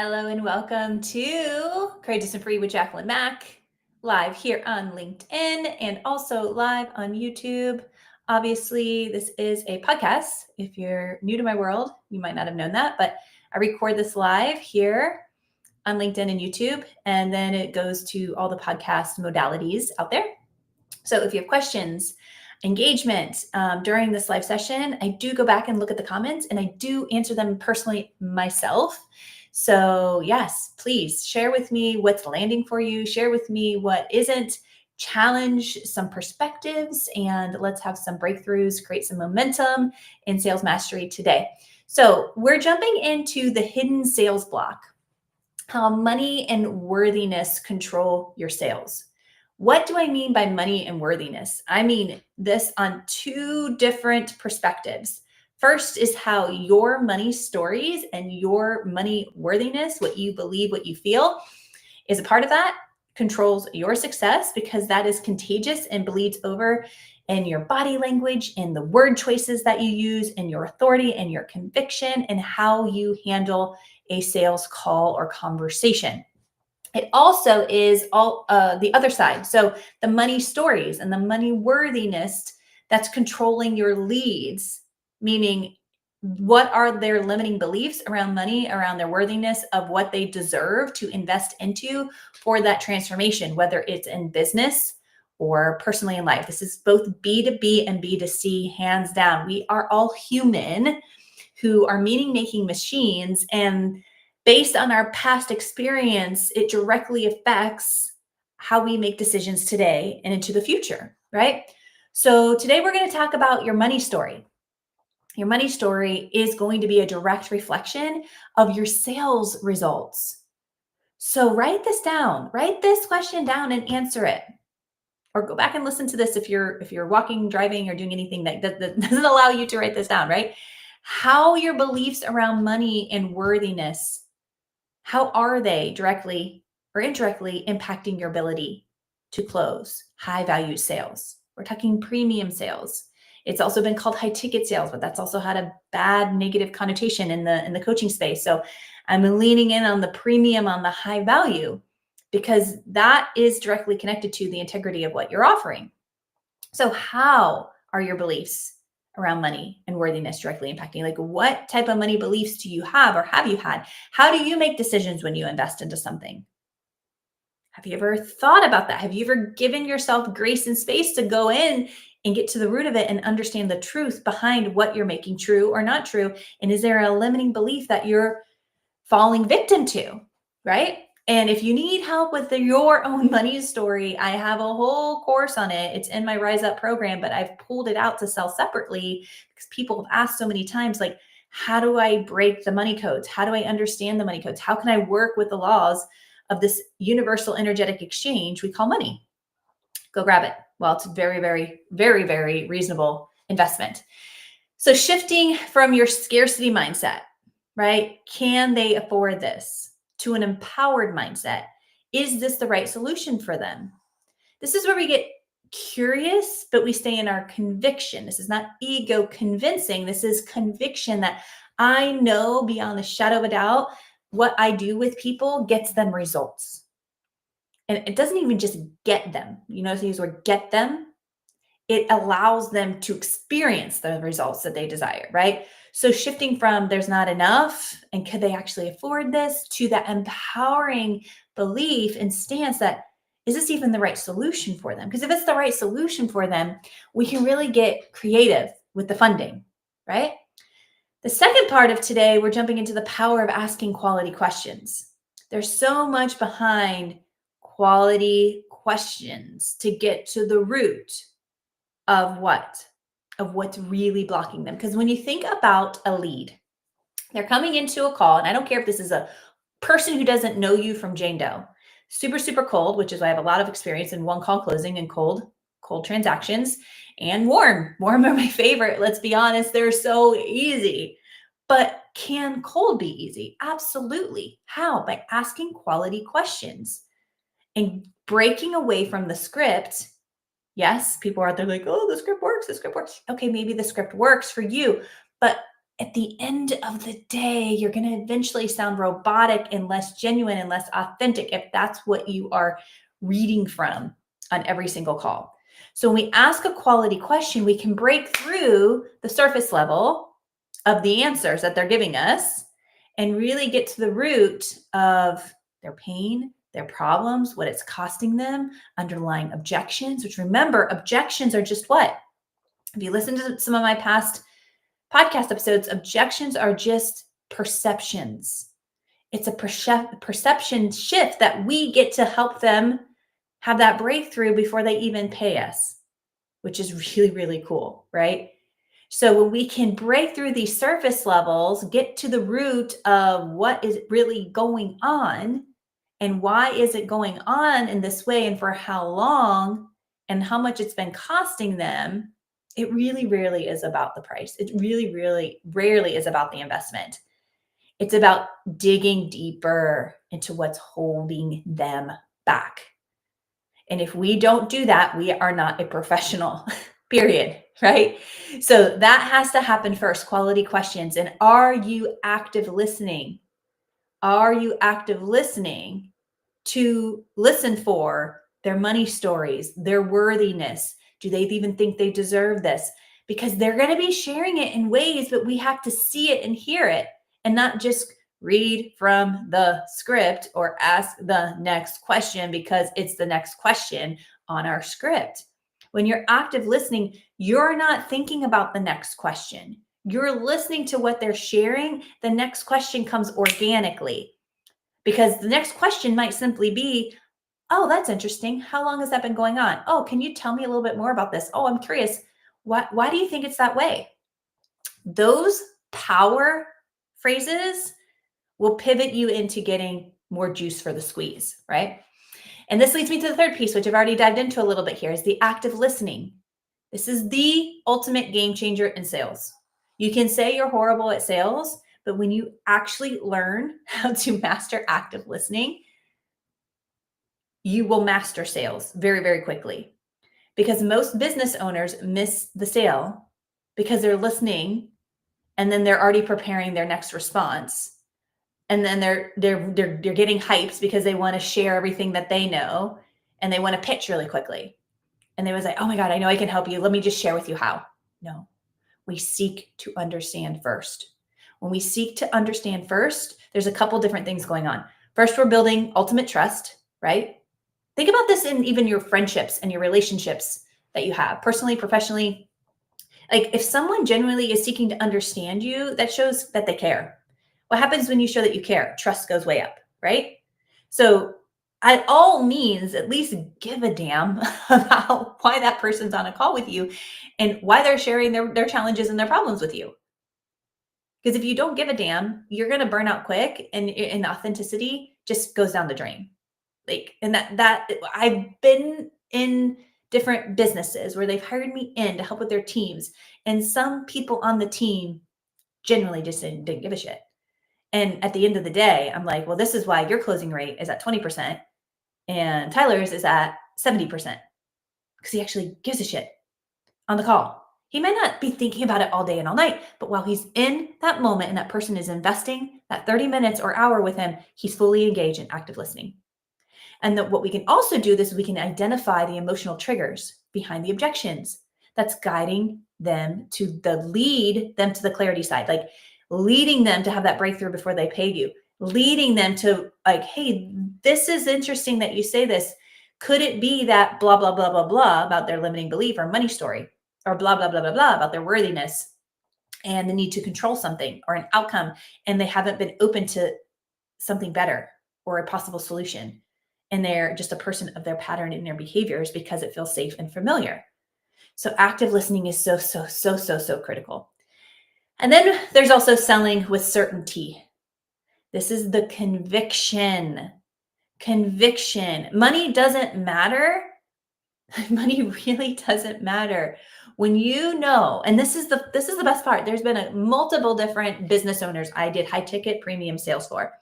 Hello and welcome to Courageous and Free with Jacqueline Mack, live here on LinkedIn and also live on YouTube. Obviously, this is a podcast. If you're new to my world, you might not have known that, but I record this live here on LinkedIn and YouTube, and then it goes to all the podcast modalities out there. So if you have questions, engagement during this live session, I do go back and look at the comments and I do answer them personally myself. So yes, please share with me what's landing for you. Share with me what isn't. Challenge some perspectives and let's have some breakthroughs, create some momentum in sales mastery today. So we're jumping into the hidden sales block, how money and worthiness control your sales. What do I mean by money and worthiness? I mean this on two different perspectives. First is how your money stories and your money worthiness, what you believe, what you feel, is a part of that, controls your success because that is contagious and bleeds over in your body language, in the word choices that you use, in your authority and your conviction, and how you handle a sales call or conversation. It also is all the other side. So the money stories and the money worthiness that's controlling your leads, meaning what are their limiting beliefs around money, around their worthiness of what they deserve to invest into for that transformation, whether it's in business or personally in life. This is both B2B and B2C, hands down. We are all human who are meaning making machines, and based on our past experience, it directly affects how we make decisions today and into the future, right? So today we're going to talk about your money story. Your money story is going to be a direct reflection of your sales results. So write this down, write this question down and answer it. Or go back and listen to this if you're walking, driving, or doing anything that doesn't allow you to write this down, right? How your beliefs around money and worthiness, how are they directly or indirectly impacting your ability to close high value sales? We're talking premium sales. It's also been called high ticket sales, but that's also had a bad negative connotation in the coaching space. So I'm leaning in on the premium, on the high value, because that is directly connected to the integrity of what you're offering. So how are your beliefs around money and worthiness directly impacting? Like, what type of money beliefs do you have or have you had? How do you make decisions when you invest into something? Have you ever thought about that? Have you ever given yourself grace and space to go in and get to the root of it and understand the truth behind what you're making true or not true? And is there a limiting belief that you're falling victim to, right? And if you need help with your own money story, I have a whole course on it. It's in my Rise Up program, but I've pulled it out to sell separately because people have asked so many times, like, how do I break the money codes? How do I understand the money codes? How can I work with the laws of this universal energetic exchange we call money? Go grab it. Well, it's very, very, very, very reasonable investment. So shifting from your scarcity mindset, right? Can they afford this? To an empowered mindset. Is this the right solution for them? This is where we get curious, but we stay in our conviction. This is not ego convincing. This is conviction that I know beyond the shadow of a doubt what I do with people gets them results. And it doesn't even just get them. You notice I use the word get them. It allows them to experience the results that they desire, right? So shifting from there's not enough and could they actually afford this to that empowering belief and stance that is this even the right solution for them? Because if it's the right solution for them, we can really get creative with the funding, right? The second part of today, we're jumping into the power of asking quality questions. There's so much behind quality questions to get to the root of what? Of what's really blocking them. Because when you think about a lead, they're coming into a call, and I don't care if this is a person who doesn't know you from Jane Doe, super, super cold, which is why I have a lot of experience in one call closing and cold transactions, and warm. Warm are my favorite. Let's be honest, they're so easy. But can cold be easy? Absolutely. How? By asking quality questions and breaking away from the script. Yes, people are out there like, oh, the script works, the script works. Okay, maybe the script works for you, but at the end of the day, you're going to eventually sound robotic and less genuine and less authentic if that's what you are reading from on every single call. So when we ask a quality question, we can break through the surface level of the answers that they're giving us and really get to the root of their pain, their problems, what it's costing them, underlying objections, which remember, objections are just what? If you listen to some of my past podcast episodes, objections are just perceptions. It's a perception shift that we get to help them have that breakthrough before they even pay us, which is really, really cool, right? So when we can break through these surface levels, get to the root of what is really going on and why is it going on in this way and for how long and how much it's been costing them, it really rarely is about the price. It really, really rarely is about the investment. It's about digging deeper into what's holding them back. And if we don't do that, we are not a professional, period, right? So that has to happen first, quality questions. And are you active listening? Are you active listening to listen for their money stories, their worthiness? Do they even think they deserve this? Because they're going to be sharing it in ways, but we have to see it and hear it and not just read from the script or ask the next question because it's the next question on our script. When you're active listening, you're not thinking about the next question. You're listening to what they're sharing. The next question comes organically because the next question might simply be, oh, that's interesting. How long has that been going on? Oh, can you tell me a little bit more about this? Oh, I'm curious. Why do you think it's that way? Those power phrases will pivot you into getting more juice for the squeeze, right? And this leads me to the third piece, which I've already dived into a little bit here, is the active listening. This is the ultimate game changer in sales. You can say you're horrible at sales, but when you actually learn how to master active listening, you will master sales very, very quickly. Because most business owners miss the sale because they're listening and then they're already preparing their next response. And then they're getting hyped because they want to share everything that they know and they want to pitch really quickly. And they was like, oh my God, I know I can help you. Let me just share with you how. No, we seek to understand first. When we seek to understand first, there's a couple different things going on. First, we're building ultimate trust, right? Think about this in even your friendships and your relationships that you have, personally, professionally. Like if someone genuinely is seeking to understand you, that shows that they care. What happens when you show that you care? Trust goes way up, right? So at all means, at least give a damn about why that person's on a call with you and why they're sharing their challenges and their problems with you. Because if you don't give a damn, you're going to burn out quick and authenticity just goes down the drain. Like, and that I've been in different businesses where they've hired me in to help with their teams. And some people on the team generally just didn't give a shit. And at the end of the day, I'm like, well, this is why your closing rate is at 20% and Tyler's is at 70% because he actually gives a shit on the call. He may not be thinking about it all day and all night, but while he's in that moment and that person is investing that 30 minutes or hour with him, he's fully engaged in active listening. And that what we can also do this is we can identify the emotional triggers behind the objections that's guiding them to lead them to the clarity side, like leading them to have that breakthrough before they pay you, leading them to like, hey, this is interesting that you say this. Could it be that blah, blah, blah, blah, blah about their limiting belief or money story or blah, blah, blah, blah, blah about their worthiness and the need to control something or an outcome, and they haven't been open to something better or a possible solution. And they're just a person of their pattern and their behaviors because it feels safe and familiar. So active listening is so critical. And then there's also selling with certainty. This is the conviction. Conviction. Money doesn't matter. Money really doesn't matter. When you know, and this is the best part. There's been multiple different business owners I did high ticket premium sales for.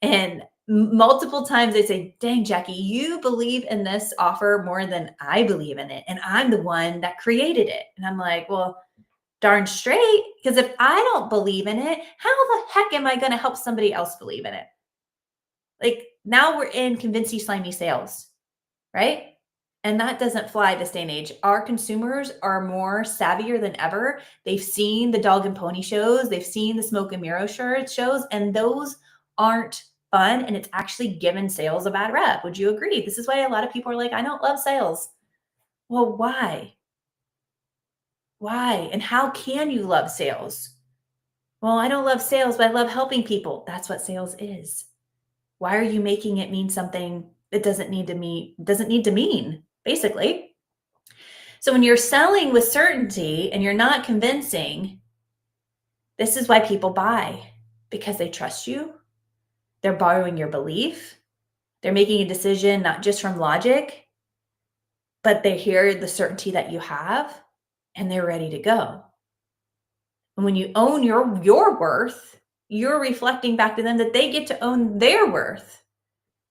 And multiple times they say, dang, Jackie, you believe in this offer more than I believe in it. And I'm the one that created it. And I'm like, well, darn straight. Because if I don't believe in it, how the heck am I going to help somebody else believe in it? Like now we're in convince you slimy sales, right? And that doesn't fly this day and age. Our consumers are more savvier than ever. They've seen the dog and pony shows, they've seen the smoke and mirror shows, and those aren't fun. And it's actually given sales a bad rep. Would you agree? This is why a lot of people are like, I don't love sales. Well, why? Why? And how can you love sales? Well, I don't love sales, but I love helping people. That's what sales is. Why are you making it mean something it doesn't need to mean, basically? So when you're selling with certainty and you're not convincing, this is why people buy, because they trust you. They're borrowing your belief. They're making a decision not just from logic, but they hear the certainty that you have and they're ready to go. And when you own your worth, you're reflecting back to them that they get to own their worth,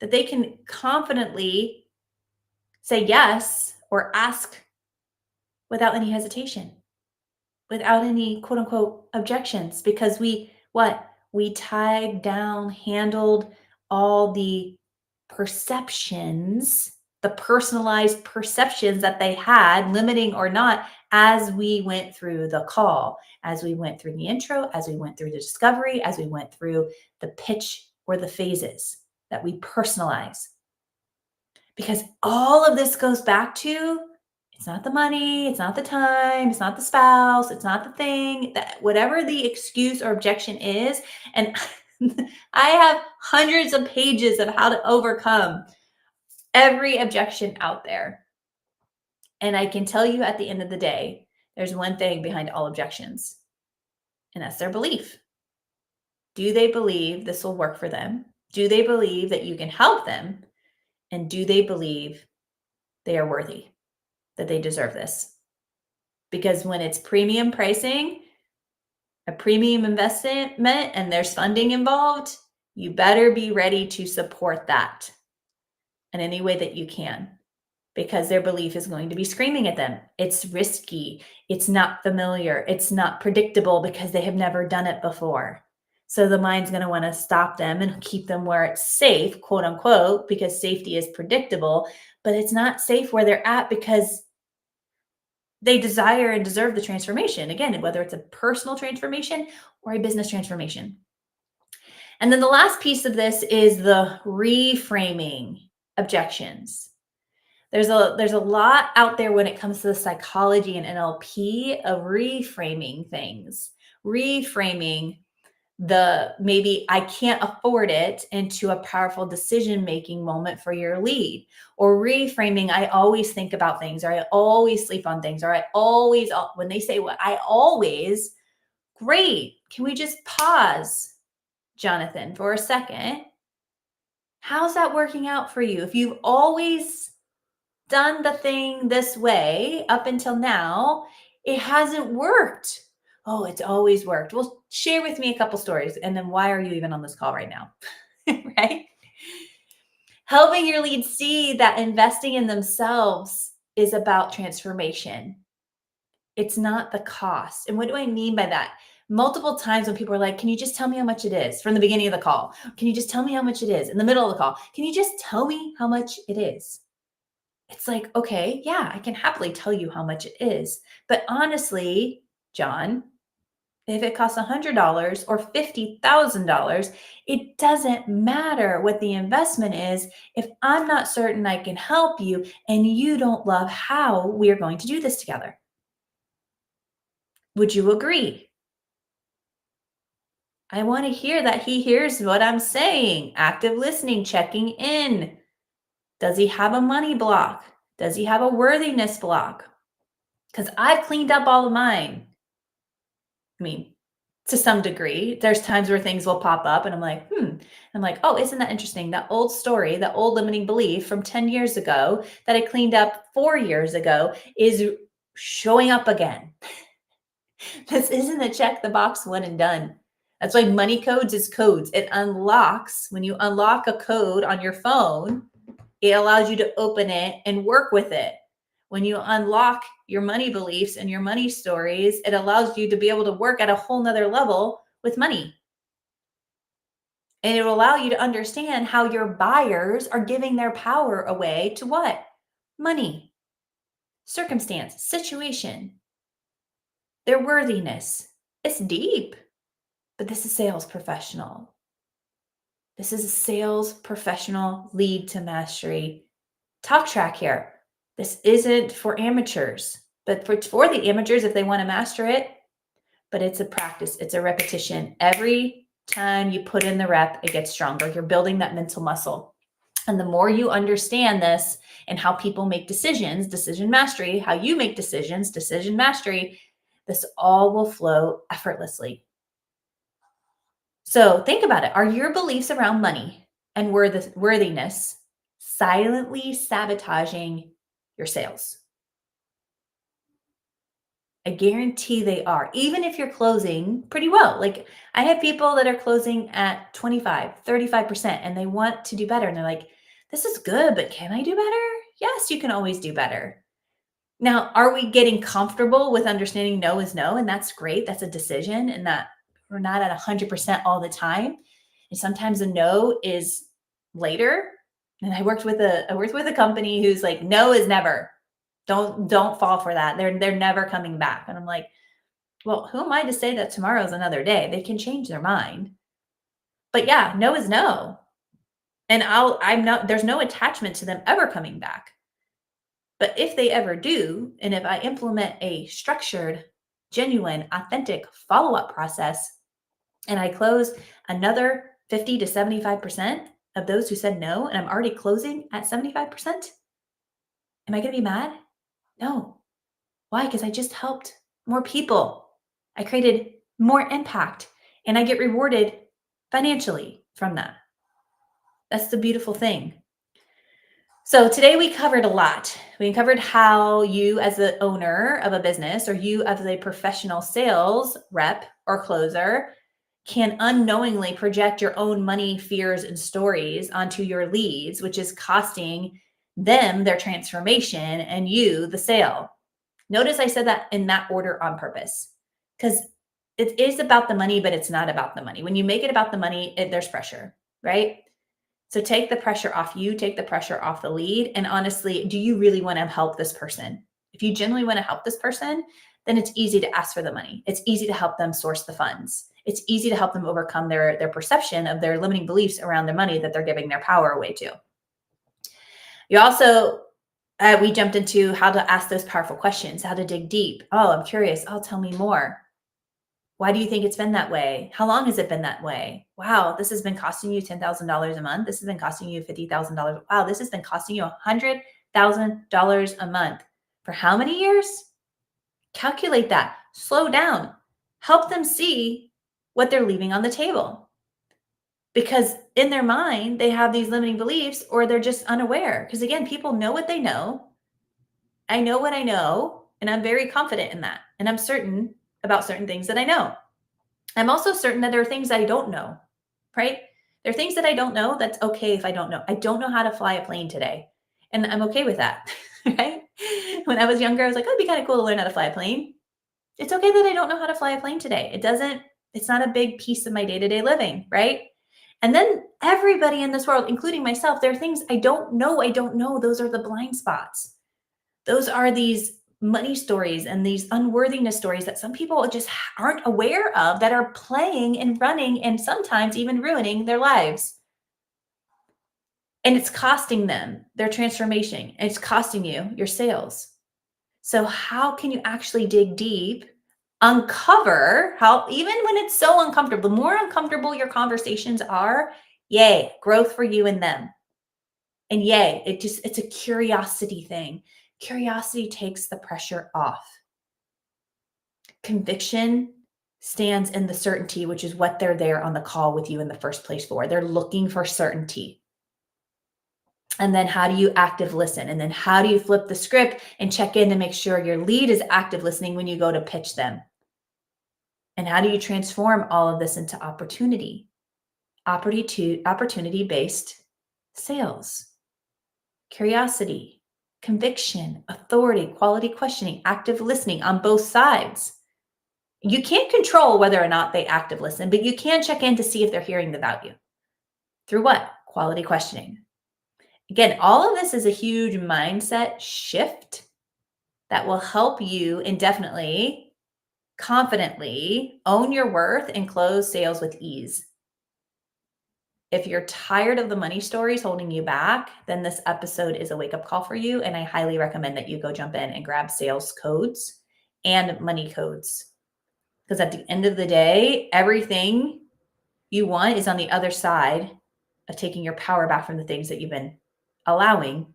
that they can confidently say yes or ask without any hesitation, without any quote unquote objections, because we tied down, handled all the perceptions, the personalized perceptions that they had, limiting or not, as we went through the call, as we went through the intro, as we went through the discovery, as we went through the pitch or the phases that we personalize. Because all of this goes back to it's not the money, it's not the time, it's not the spouse, it's not the thing, that whatever the excuse or objection is. And I have hundreds of pages of how to overcome every objection out there. And I can tell you at the end of the day, there's one thing behind all objections, and that's their belief. Do they believe this will work for them? Do they believe that you can help them? And do they believe they are worthy, that they deserve this? Because when it's premium pricing, a premium investment, and there's funding involved, you better be ready to support that in any way that you can, because their belief is going to be screaming at them. It's risky. It's not familiar. It's not predictable because they have never done it before. So the mind's going to want to stop them and keep them where it's safe, quote unquote, because safety is predictable, but it's not safe where they're at because they desire and deserve the transformation. Again, whether it's a personal transformation or a business transformation. And then the last piece of this is the reframing objections. There's a lot out there when it comes to the psychology and NLP of reframing things, reframing the maybe I can't afford it into a powerful decision-making moment for your lead, or reframing I always think about things, or I always sleep on things, or I always, when they say what I always, great. Can we just pause, Jonathan, for a second? How's that working out for you? If you've always done the thing this way up until now, it hasn't worked. Oh, it's always worked. Well, share with me a couple stories. And then why are you even on this call right now? Right? Helping your leads see that investing in themselves is about transformation. It's not the cost. And what do I mean by that? Multiple times when people are like, can you just tell me how much it is from the beginning of the call? Can you just tell me how much it is in the middle of the call? Can you just tell me how much it is? It's like, okay, yeah, I can happily tell you how much it is. But honestly, John, if it costs $100 or $50,000, it doesn't matter what the investment is if I'm not certain I can help you and you don't love how we are going to do this together. Would you agree? I want to hear that he hears what I'm saying. Active listening, checking in. Does he have a money block? Does he have a worthiness block? Because I've cleaned up all of mine. I mean, to some degree, there's times where things will pop up and I'm like, I'm like, oh, isn't that interesting? That old story, that old limiting belief from 10 years ago that I cleaned up 4 years ago is showing up again. This isn't a check the box one and done. That's why money codes is codes. It unlocks, when you unlock a code on your phone, it allows you to open it and work with it. When you unlock your money beliefs and your money stories, it allows you to be able to work at a whole nother level with money. And it will allow you to understand how your buyers are giving their power away to what? Money, circumstance, situation, their worthiness. It's deep, but this is sales professional. This is a sales professional lead to mastery talk track here. This isn't for amateurs, but for the amateurs if they want to master it, but it's a practice, it's a repetition. Every time you put in the rep, it gets stronger. You're building that mental muscle. And the more you understand this and how people make decisions, decision mastery, how you make decisions, decision mastery, this all will flow effortlessly. So think about it. Are your beliefs around money and worthiness silently sabotaging your sales? I guarantee they are, even if you're closing pretty well. Like I have people that are closing at 25, 35%, and they want to do better. And they're like, this is good, but can I do better? Yes, you can always do better. Now, are we getting comfortable with understanding no is no? And that's great. That's a decision, and that we're not at 100% all the time. And sometimes a no is later. And I worked with a company who's like, no is never. Don't fall for that. They're never coming back. And I'm like, well, who am I to say that tomorrow's another day? They can change their mind. But yeah, no is no. And I'm not, there's no attachment to them ever coming back. But if they ever do, and if I implement a structured, genuine, authentic follow up process, and I close another 50 to 75% of those who said no, and I'm already closing at 75%, am I going to be mad? No. Why? Because I just helped more people. I created more impact, and I get rewarded financially from that. That's the beautiful thing. So today we covered a lot. We covered how you as the owner of a business or you as a professional sales rep or closer can unknowingly project your own money fears and stories onto your leads, which is costing them their transformation and you the sale. Notice I said that in that order on purpose because it is about the money, but it's not about the money. When you make it about the money, there's pressure, right? So take the pressure off you, take the pressure off the lead. And honestly, do you really want to help this person? If you genuinely want to help this person, then it's easy to ask for the money. It's easy to help them source the funds. It's easy to help them overcome their perception of their limiting beliefs around their money that they're giving their power away to. You also, we jumped into how to ask those powerful questions, how to dig deep. Oh, I'm curious. Oh, tell me more. Why do you think it's been that way? How long has it been that way? Wow, this has been costing you $10,000 a month. This has been costing you $50,000. Wow, this has been costing you $100,000 a month. For how many years? Calculate that. Slow down. Help them see what they're leaving on the table. Because in their mind, they have these limiting beliefs or they're just unaware. Because again, people know what they know. I know what I know, and I'm very confident in that. And I'm certain about certain things that I know. I'm also certain that there are things I don't know, right? There are things that I don't know. That's okay if I don't know. I don't know how to fly a plane today. And I'm okay with that, right? When I was younger, I was like, oh, it'd be kind of cool to learn how to fly a plane. It's okay that I don't know how to fly a plane today. It's not a big piece of my day to day living, right? And then everybody in this world, including myself, there are things I don't know. I don't know. Those are the blind spots. Those are these money stories and these unworthiness stories that some people just aren't aware of that are playing and running and sometimes even ruining their lives. And it's costing them their transformation. And it's costing you your sales. So how can you actually dig deep, uncover how, even when it's so uncomfortable, the more uncomfortable your conversations are, yay, growth for you and them. And yay, it's a curiosity thing. Curiosity takes the pressure off. Conviction stands in the certainty, which is what they're there on the call with you in the first place for. They're looking for certainty. And then how do you active listen? And then how do you flip the script and check in to make sure your lead is active listening when you go to pitch them? And how do you transform all of this into opportunity? Opportunity-based sales, curiosity, conviction, authority, quality questioning, active listening on both sides. You can't control whether or not they active listen, but you can check in to see if they're hearing the value. Through what? Quality questioning. Again, all of this is a huge mindset shift that will help you indefinitely, confidently own your worth and close sales with ease. If you're tired of the money stories holding you back, then this episode is a wake up call for you. And I highly recommend that you go jump in and grab sales codes and money codes. Because at the end of the day, everything you want is on the other side of taking your power back from the things that you've been allowing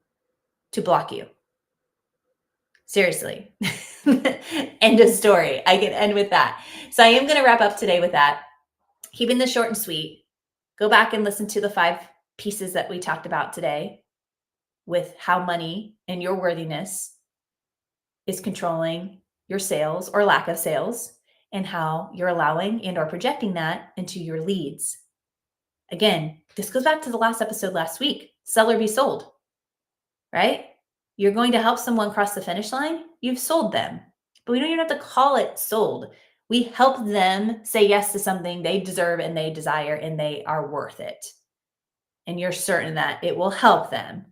to block you. Seriously. End of story. I can end with that. So I am going to wrap up today with that. Keeping this short and sweet. Go back and listen to the 5 pieces that we talked about today with how money and your worthiness is controlling your sales or lack of sales, and how you're allowing and or projecting that into your leads. Again, this goes back to the last episode last week, sell or be sold, right? You're going to help someone cross the finish line. You've sold them, but we don't even have to call it sold. We help them say yes to something they deserve and they desire and they are worth it. And you're certain that it will help them.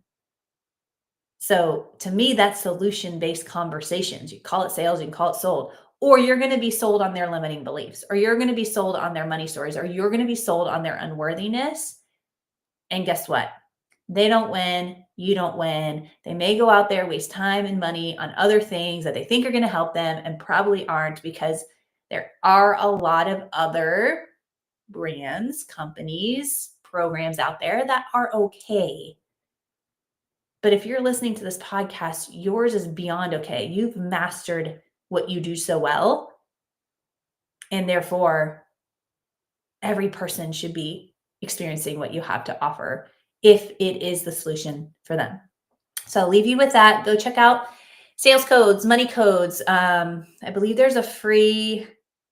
So to me, that's solution-based conversations. You call it sales, you can call it sold, or you're going to be sold on their limiting beliefs, or you're going to be sold on their money stories, or you're going to be sold on their unworthiness. And guess what? They don't win. You don't win. They may go out there, waste time and money on other things that they think are going to help them and probably aren't, because there are a lot of other brands, companies, programs out there that are okay. But if you're listening to this podcast, yours is beyond okay. You've mastered what you do so well. And therefore, every person should be experiencing what you have to offer if it is the solution for them. So I'll leave you with that. Go check out sales codes, money codes. I believe there's a free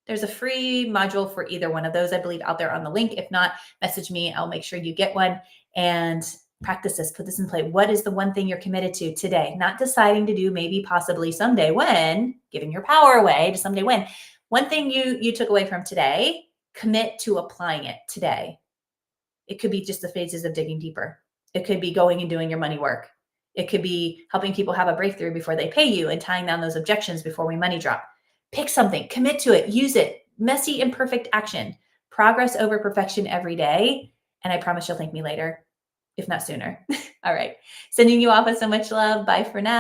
module for either one of those, I believe, out there on the link. If not, message me. I'll make sure you get one and practice this, put this in play. What is the one thing you're committed to today? Not deciding to do maybe possibly someday when, giving your power away to someday when. One thing you took away from today, commit to applying it today. It could be just the phases of digging deeper. It could be going and doing your money work. It could be helping people have a breakthrough before they pay you and tying down those objections before we money drop. Pick something, commit to it, use it. Messy, imperfect action. Progress over perfection every day. And I promise you'll thank me later, if not sooner. All right. Sending you off with so much love. Bye for now.